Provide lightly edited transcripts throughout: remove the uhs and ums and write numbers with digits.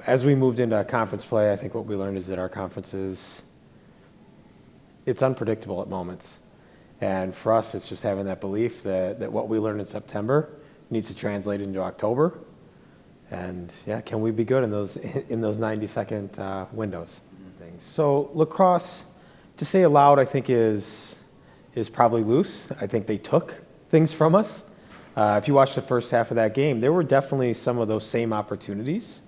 As we moved into conference play, I think what we learned is that our conference it's unpredictable at moments. And for us, it's just having that belief that what we learned in September needs to translate into October. And yeah, can we be good in those 90-second windows? Things. So La Crosse, to say aloud, I think is probably loose. I think they took things from us. If you watch the first half of that game, there were definitely some of those same opportunities,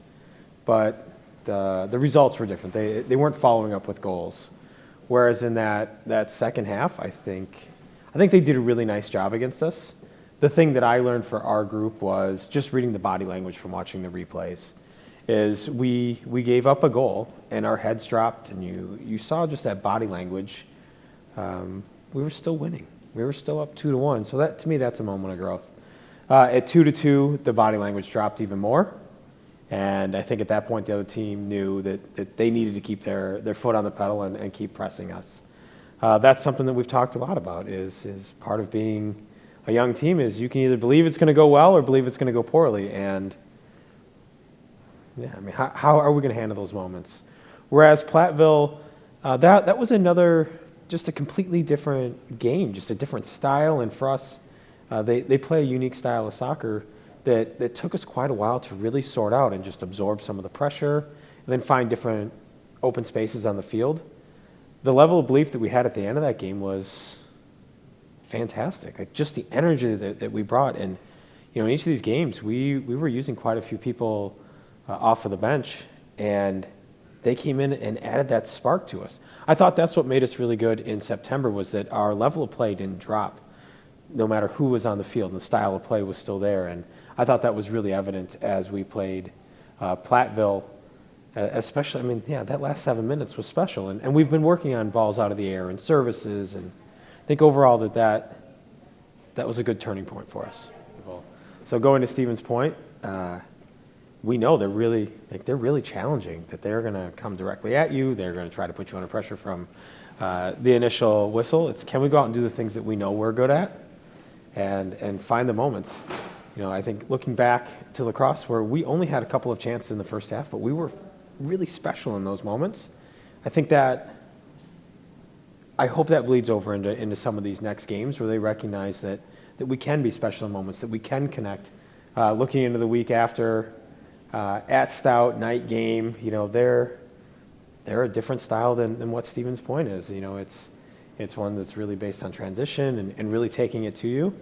but the results were different. They weren't following up with goals. Whereas in that second half, I think they did a really nice job against us. The thing that I learned for our group was just reading the body language from watching the replays. Is we gave up a goal and our heads dropped, and you saw just that body language. We were still winning. We were still up 2-1. So that, to me, that's a moment of growth. At 2-2, the body language dropped even more. And I think at that point, the other team knew that they needed to keep their foot on the pedal and keep pressing us. That's something that we've talked a lot about is part of being a young team is you can either believe it's going to go well or believe it's going to go poorly. And yeah, I mean, how are we going to handle those moments? Whereas Platteville, that was just a completely different game, just a different style. And for us, they play a unique style of soccer that took us quite a while to really sort out and just absorb some of the pressure and then find different open spaces on the field. The level of belief that we had at the end of that game was fantastic. Like just the energy that we brought. And, in each of these games, we were using quite a few people off of the bench, and they came in and added that spark to us. I thought that's what made us really good in September was that our level of play didn't drop no matter who was on the field, and the style of play was still there. And I thought that was really evident as we played Platteville, especially, that last 7 minutes was special. And we've been working on balls out of the air and services, and I think overall that was a good turning point for us. So going to Stephen's point, we know they're really challenging, that they're going to come directly at you. They're going to try to put you under pressure from the initial whistle. It's can we go out and do the things that we know we're good at and find the moments. I think looking back to La Crosse, where we only had a couple of chances in the first half, but we were really special in those moments. I hope that bleeds over into some of these next games where they recognize that we can be special in moments, that we can connect. Looking into the week after, at Stout, night game, they're a different style than what Stephen's point is. It's one that's really based on transition and really taking it to you.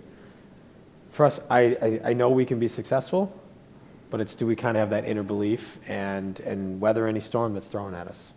For us, I know we can be successful, but it's do we kind of have that inner belief and weather any storm that's thrown at us.